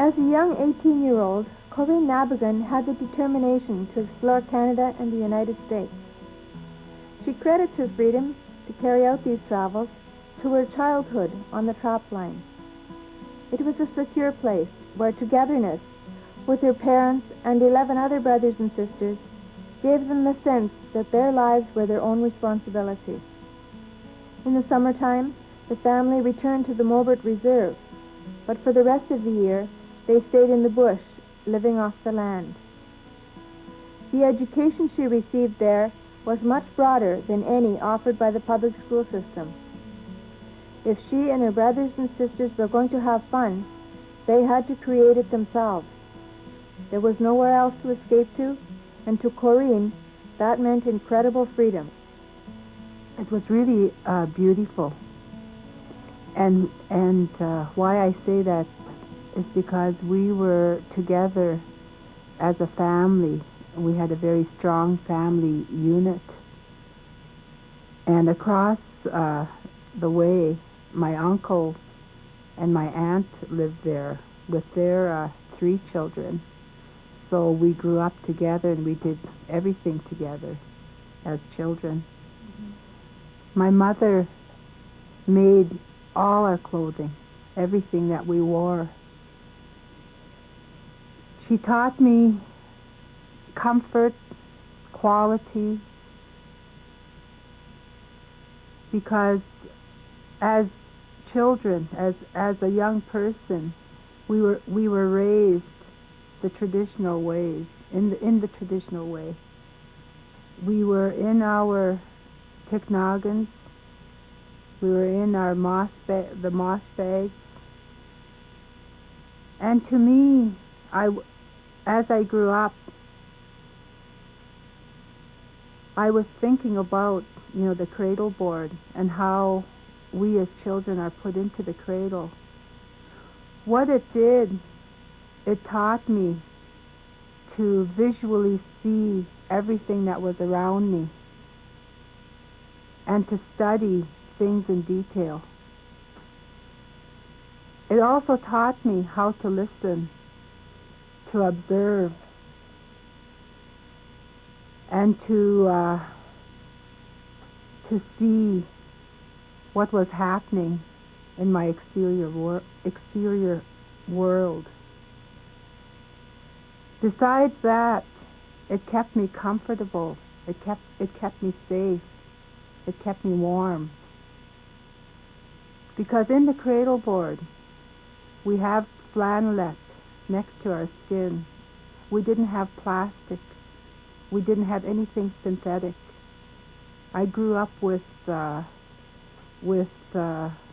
As a young 18-year-old, Corrine Nabigon had the determination to explore Canada and the United States. She credits her freedom to carry out these travels to her childhood on the trap line. It was a secure place where togetherness with her parents and 11 other brothers and sisters gave them the sense that their lives were their own responsibility. In the summertime, the family returned to the Mobert Reserve, but for the rest of the year, they stayed in the bush, living off the land. The education she received there was much broader than any offered by the public school system. If she and her brothers and sisters were going to have fun, they had to create it themselves. There was nowhere else to escape to, and to Corrine, that meant incredible freedom. It was really beautiful. And why I say that is because we were together as a family. We had a very strong family unit. And across the way, my uncle and my aunt lived there with their 3 children. So we grew up together and we did everything together as children. Mm-hmm. My mother made all our clothing, everything that we wore. She taught me comfort, quality, because as children, as a young person, we were raised the traditional ways, in the traditional way. We were in our ticknoggins, we were in our the moss bags, and to me, as I grew up, I was thinking about, the cradle board and how we as children are put into the cradle. What it did, it taught me to visually see everything that was around me and to study things in detail. It also taught me how to listen, to observe, and to see what was happening in my exterior world. Besides that, it kept me comfortable. It kept me safe. It kept me warm. Because in the cradle board, we have flannelette next to our skin. We didn't have plastic. We didn't have anything synthetic. I grew up with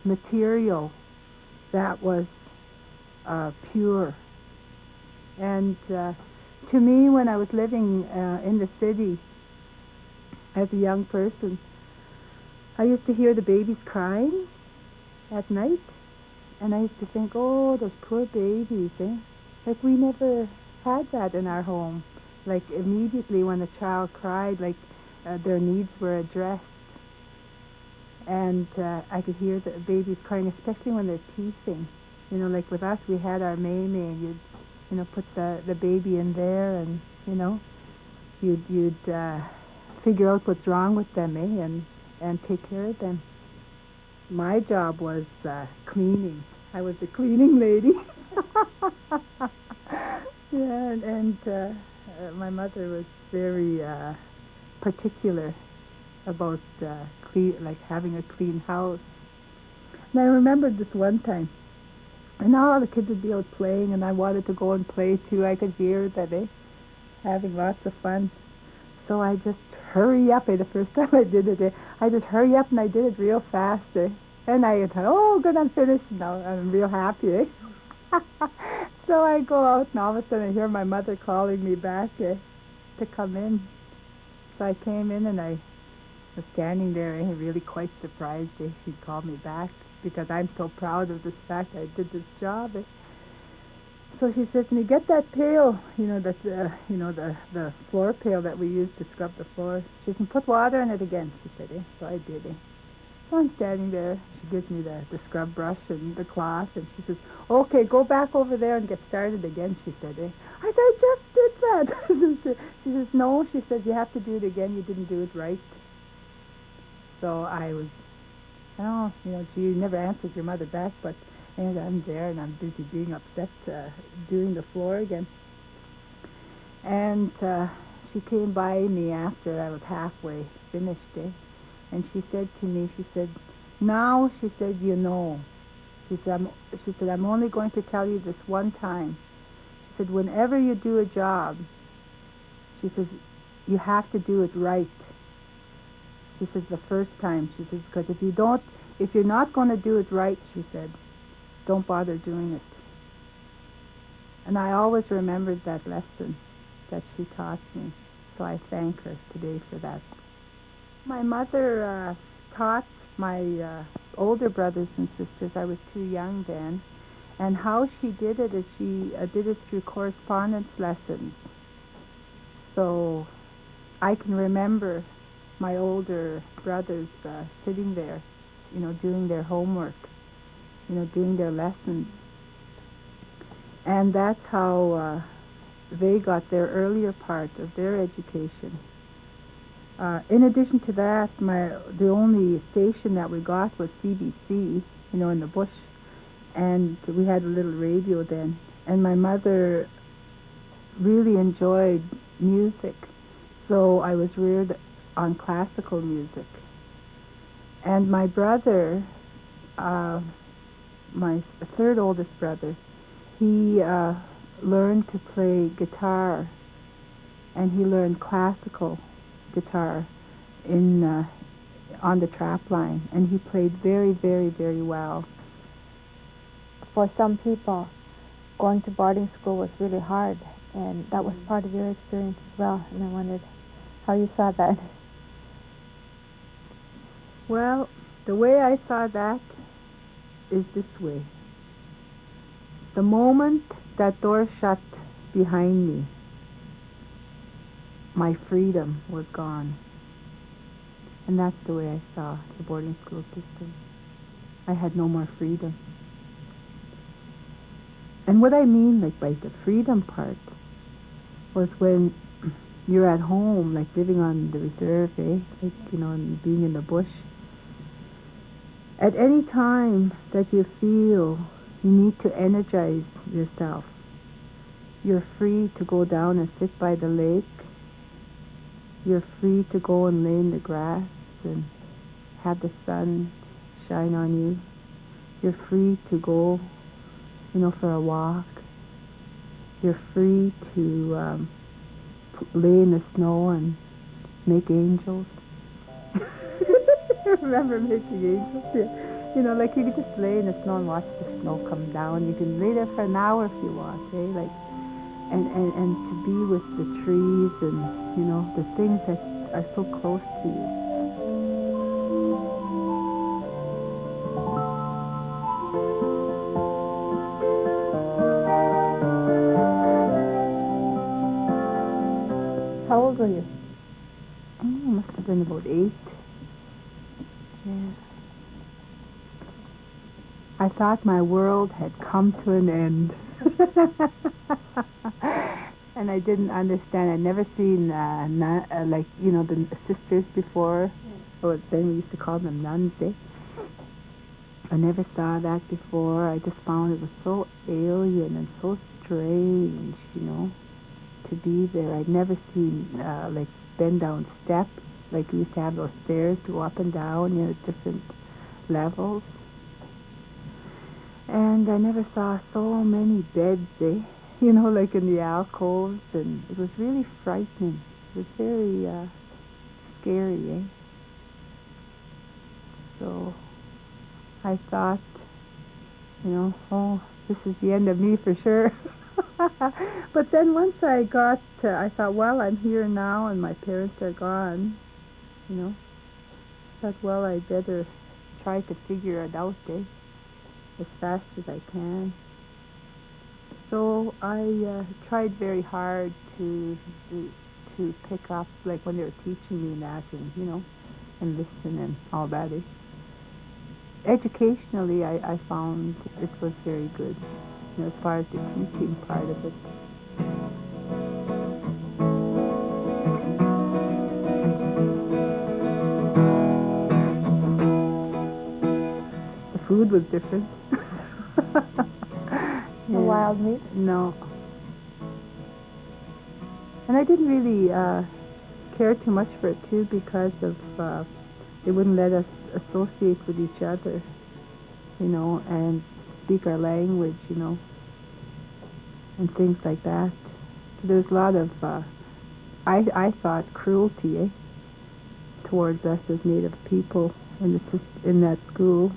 material that was pure. And to me, when I was living in the city as a young person, I used to hear the babies crying at night, and I used to think, oh, those poor babies, eh? Like, we never had that in our home. Like, immediately when a child cried, like, their needs were addressed. And I could hear the babies crying, especially when they're teething. Like with us, we had our May-May, and you'd, put the baby in there, and, you'd figure out what's wrong with them, eh, and take care of them. My job was cleaning. I was the cleaning lady. Yeah, and my mother was very particular about having a clean house. And I remembered this one time, and all the kids would be out playing, and I wanted to go and play too. I could hear that having lots of fun. So I just hurry up. The first time I did it, I just hurry up and I did it real fast. And I thought, oh, good, I'm finished now. I'm real happy. So I go out, and all of a sudden I hear my mother calling me back to come in. So I came in, and I was standing there, really quite surprised. She called me back because I'm so proud of this fact I did this job. So she says to me, get that pail, the floor pail that we used to scrub the floor. She said, put water in it again, she said. So I did. So I'm standing there. She gives me the scrub brush and the cloth, and she says, "Okay, go back over there and get started again," she said. Eh? I said, "I just did that." She says, "No," she says, "you have to do it again. You didn't do it right." So I was, oh, gee, you never answered your mother back, but and I'm there and I'm busy being upset, doing the floor again. And she came by me after I was halfway finished, eh? And she said to me, she said, "Now," she said, "you know." She said, "I'm only going to tell you this one time." She said, "Whenever you do a job," she says, "you have to do it right." She says, "The first time." She says, "Because if you're not going to do it right," she said, "don't bother doing it." And I always remembered that lesson that she taught me. So I thank her today for that. My mother taught my older brothers and sisters. I was too young then. And how she did it is she did it through correspondence lessons. So I can remember my older brothers sitting there, doing their homework, doing their lessons. And that's how they got their earlier part of their education. In addition to that, the only station that we got was CBC, in the bush. And we had a little radio then. And my mother really enjoyed music. So I was reared on classical music. And my brother, my third oldest brother, he learned to play guitar. And he learned classical guitar on the trap line. And he played very, very, very well. For some people, going to boarding school was really hard, and that was part of your experience as well, and I wondered how you saw that. Well, the way I saw that is this way. The moment that door shut behind me, my freedom was gone. And that's the way I saw the boarding school system. I had no more freedom. And what I mean, by the freedom part, was when you're at home, like living on the reserve, and being in the bush. At any time that you feel you need to energize yourself, you're free to go down and sit by the lake. You're free to go and lay in the grass and have the sun shine on you. You're free to go, for a walk. You're free to lay in the snow and make angels. I remember making angels, yeah. Like you could just lay in the snow and watch the snow come down. You can lay there for an hour if you want, and to be with the trees and, the things that are so close to you. How old were you? Oh, must have been about 8. Yeah. I thought my world had come to an end. And I didn't understand. I'd never seen, the sisters before. Or then we used to call them nuns, eh? I never saw that before. I just found it was so alien and so strange, to be there. I'd never seen, bend down steps. Like we used to have those stairs to go up and down, different levels. And I never saw so many beds, eh? Like in the alcoves, and it was really frightening. It was very scary, eh? So I thought, oh, this is the end of me for sure. But then once I I thought, well, I'm here now, and my parents are gone, I thought, well, I better try to figure it out, eh? As fast as I can. So I tried very hard to pick up, like when they were teaching me that, and, and listen and all that. educationally, I found it was very good, as far as the teaching part of it. The food was different. No wild meat? No. And I didn't really care too much for it, too, because of they wouldn't let us associate with each other, and speak our language, and things like that. So there's a lot of, I thought, cruelty towards us as Native people in that school.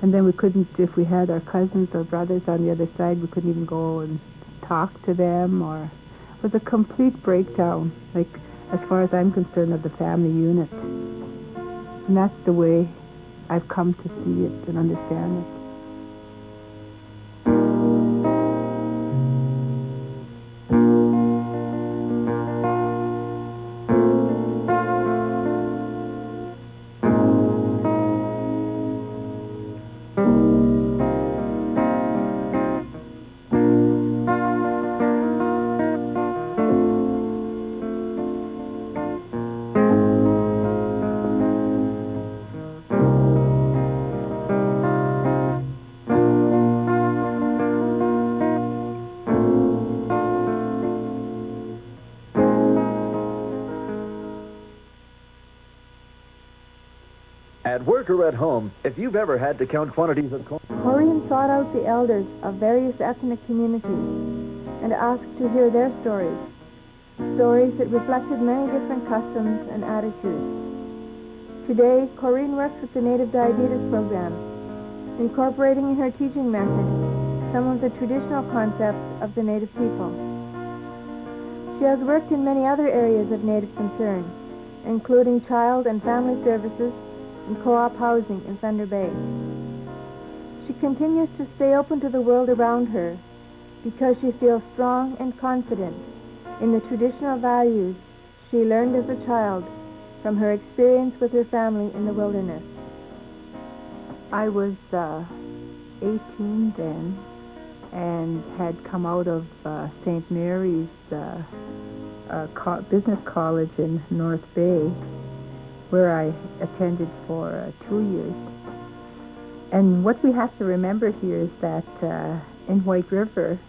And then we couldn't, if we had our cousins or brothers on the other side, we couldn't even go and talk to them, or it was a complete breakdown, like, as far as I'm concerned, of the family unit. And that's the way I've come to see it and understand it. At work or at home, if you've ever had to count quantities of corn... Corrine sought out the elders of various ethnic communities and asked to hear their stories, stories that reflected many different customs and attitudes. Today, Corrine works with the Native Diabetes Program, incorporating in her teaching method some of the traditional concepts of the Native people. She has worked in many other areas of Native concern, including child and family services and co-op housing in Thunder Bay. She continues to stay open to the world around her because she feels strong and confident in the traditional values she learned as a child from her experience with her family in the wilderness. I was 18 then and had come out of St. Mary's business college in North Bay, where I attended for 2 years. And what we have to remember here is that in White River,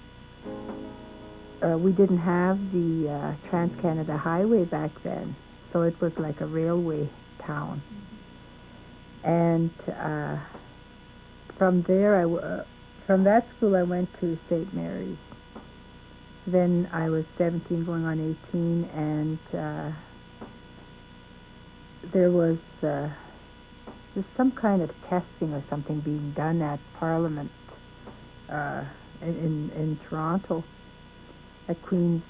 we didn't have the Trans-Canada Highway back then, so it was like a railway town. And from there, from that school, I went to St. Mary's. Then I was 17, going on 18, and there was some kind of testing or something being done at Parliament in Toronto, at Queen's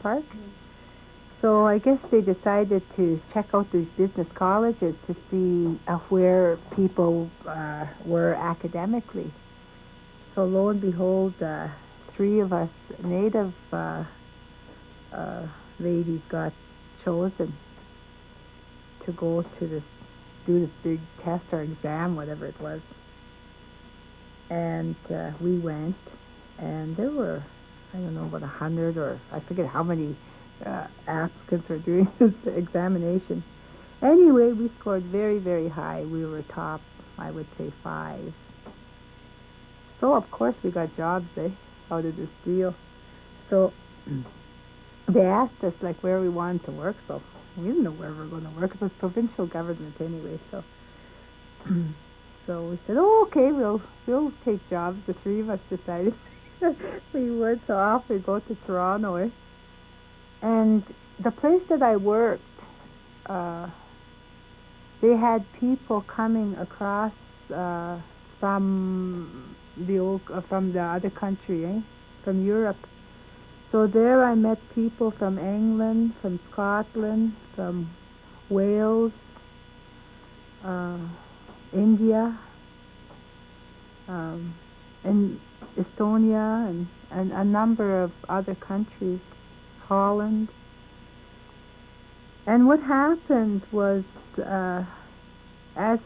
Park. So I guess they decided to check out these business colleges to see where people were academically. So lo and behold, 3 of us Native ladies got chosen to go to do this big test or exam, whatever it was. And we went, and there were, I don't know, about 100, or I forget how many applicants were doing this examination. Anyway, we scored very, very high. We were top, I would say, 5. So, of course, we got jobs, out of this deal. So, they asked us, like, where we wanted to work, so we didn't know where we were going to work. It was provincial government anyway, so... So we said, oh, okay, we'll take jobs. The 3 of us decided we would, so off we go to Toronto, And the place that I worked, they had people coming across from the other country, from Europe. So there I met people from England, from Scotland, from Wales, India, and Estonia, and a number of other countries, Holland. And what happened was, as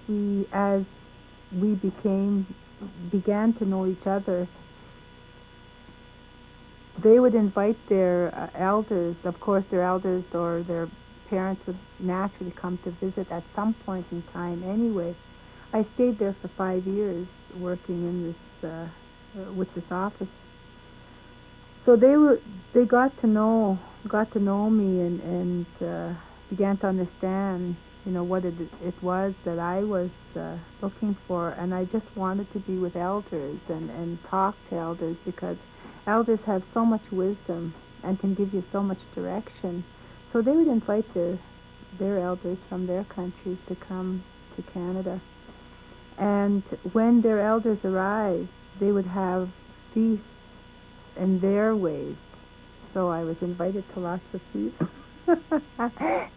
we began to know each other. They would invite their elders, of course their elders or their parents would naturally come to visit at some point in time anyway. I stayed there for 5 years working in this, with this office. So they got to know me and began to understand, what it was that I was looking for, and I just wanted to be with elders and talk to elders because elders have so much wisdom and can give you so much direction. So they would invite their elders from their countries to come to Canada. And when their elders arrived, they would have feasts in their ways. So I was invited to lots of feasts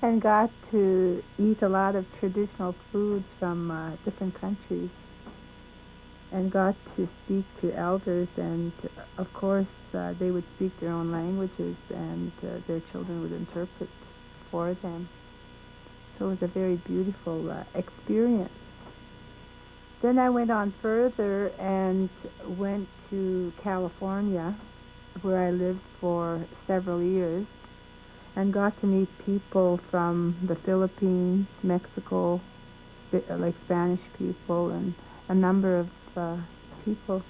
and got to eat a lot of traditional foods from different countries and got to speak to elders, and of course they would speak their own languages and their children would interpret for them. So it was a very beautiful experience. Then I went on further and went to California, where I lived for several years, and got to meet people from the Philippines, Mexico, like Spanish people, and a number of people.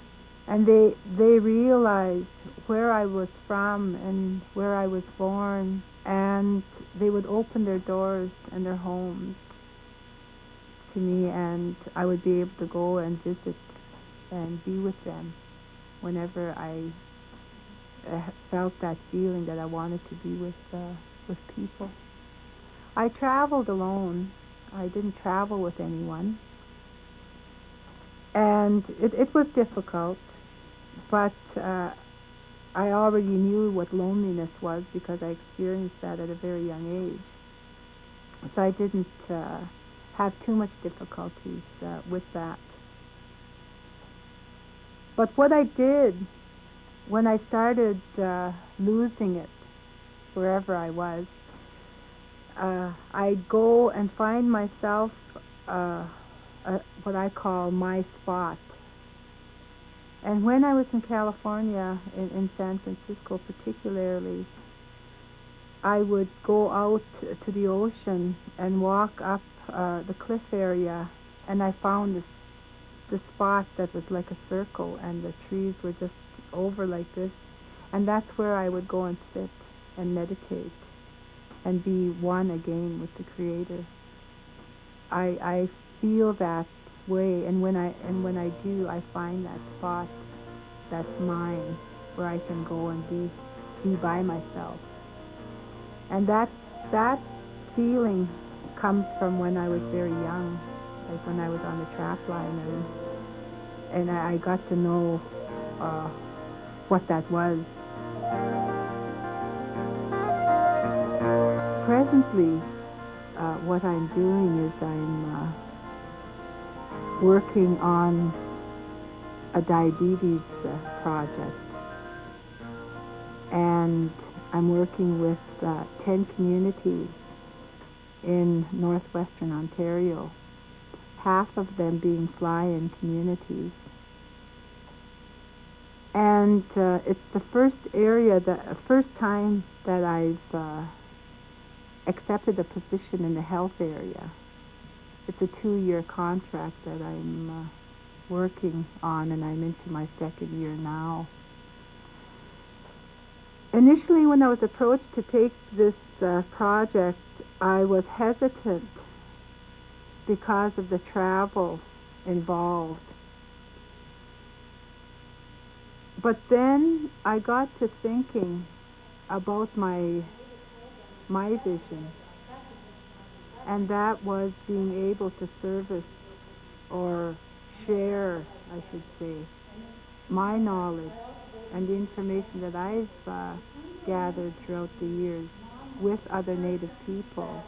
And they realized where I was from and where I was born, and they would open their doors and their homes to me, and I would be able to go and visit and be with them whenever I felt that feeling that I wanted to be with people. I traveled alone. I didn't travel with anyone. And it was difficult, but I already knew what loneliness was because I experienced that at a very young age. So I didn't have too much difficulties with that. But what I did when I started losing it wherever I was, I'd go and find myself what I call my spot. And when I was in California, in San Francisco particularly, I would go out to the ocean and walk up the cliff area, and I found the spot that was like a circle, and the trees were just over like this, and that's where I would go and sit and meditate and be one again with the Creator. I feel that way, and when I do, I find that spot that's mine, where I can go and be by myself. And that feeling comes from when I was very young, like when I was on the trap line, and I got to know what that was. Presently, what I'm doing is I'm working on a diabetes project, and I'm working with 10 communities in northwestern Ontario, half of them being fly-in communities. And it's the first time that I've accepted a position in the health area. It's a 2-year contract that I'm working on, and I'm into my 2nd year now. Initially, when I was approached to take this project, I was hesitant because of the travel involved. But then I got to thinking about my vision, and that was being able to service or share, I should say, my knowledge and the information that I've gathered throughout the years with other Native people.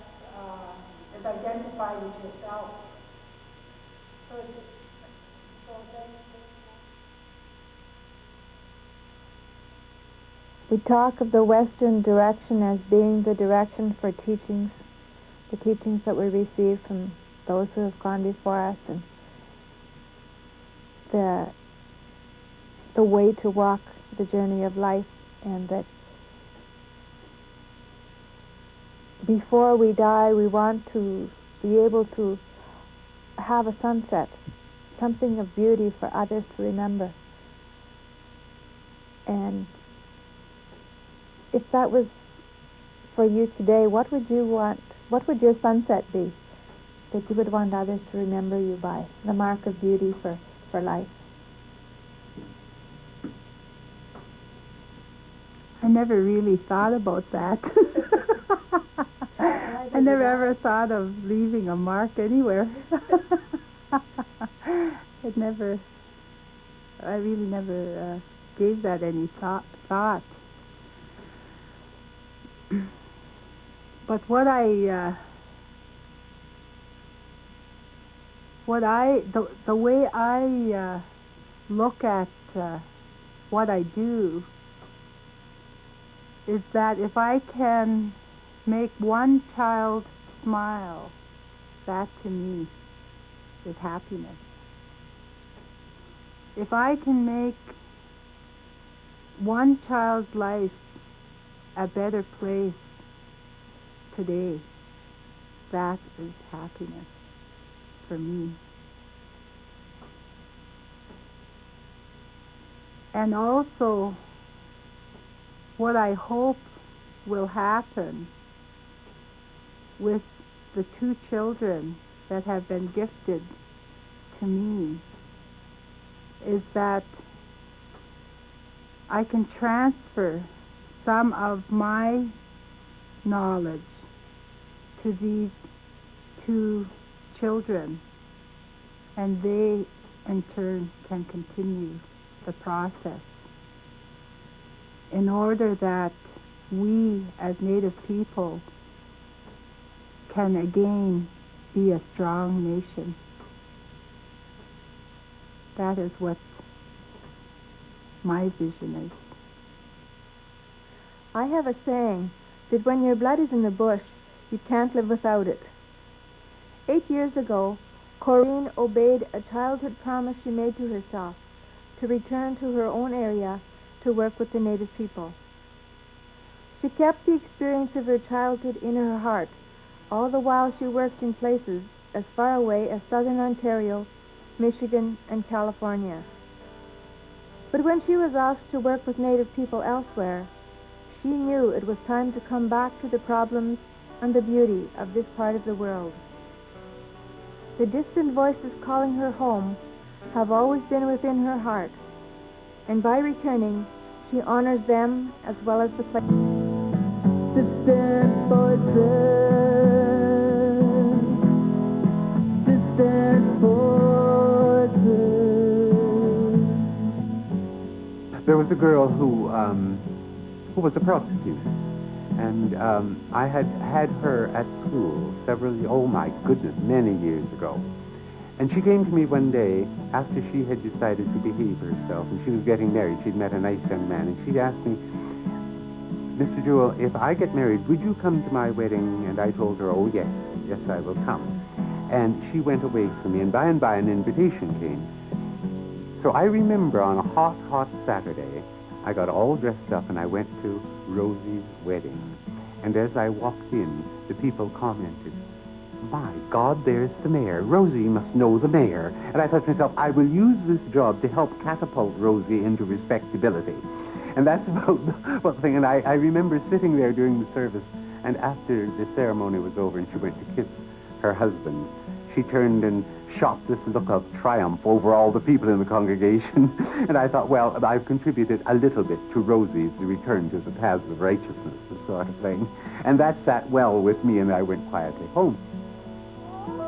It's identify with yourself. We talk of the Western direction as being the direction for teachings, the teachings that we receive from those who have gone before us. And the way to walk the journey of life, and that before we die, we want to be able to have a sunset, something of beauty for others to remember. And if that was for you today, what would you want? What would your sunset be that you would want others to remember you by? The mark of beauty for life. I never really thought about that. I never ever thought of leaving a mark anywhere. I really never gave that any thought. But the way I look at what I do is that if I can make one child smile, that to me is happiness. If I can make one child's life a better place today, that is happiness for me. And also, what I hope will happen with the two children that have been gifted to me is that I can transfer some of my knowledge to these two children, and they in turn can continue the process in order that we as Native people can again be a strong nation. That is what my vision is. I have a saying that when your blood is in the bush, you can't live without it. 8 years ago, Corrine obeyed a childhood promise she made to herself to return to her own area to work with the Native people. She kept the experience of her childhood in her heart, all the while she worked in places as far away as southern Ontario, Michigan, and California. But when she was asked to work with Native people elsewhere, she knew it was time to come back to the problems and the beauty of this part of the world. The distant voices calling her home have always been within her heart, and by returning, she honors them as well as the place. Distant voices, distant voices. There was a girl who was a prostitute, and I had her at school oh my goodness, many years ago. And she came to me one day after she had decided to behave herself, and she was getting married. She'd met a nice young man, and she asked me, "Mr. Jewell, if I get married, would you come to my wedding?" And I told her, "Oh, yes, I will come." And she went away from me, and by an invitation came. So I remember on a hot, hot Saturday, I got all dressed up, and I went to Rosie's wedding. And as I walked in, the people commented, "My God, there's the mayor. Rosie must know the mayor." And I thought to myself, I will use this job to help catapult Rosie into respectability. And that's about the thing. And I remember sitting there during the service, and after the ceremony was over and she went to kiss her husband, she turned and shot this look of triumph over all the people in the congregation. And I thought, well, I've contributed a little bit to Rosie's return to the paths of righteousness, this sort of thing. And that sat well with me, and I went quietly home.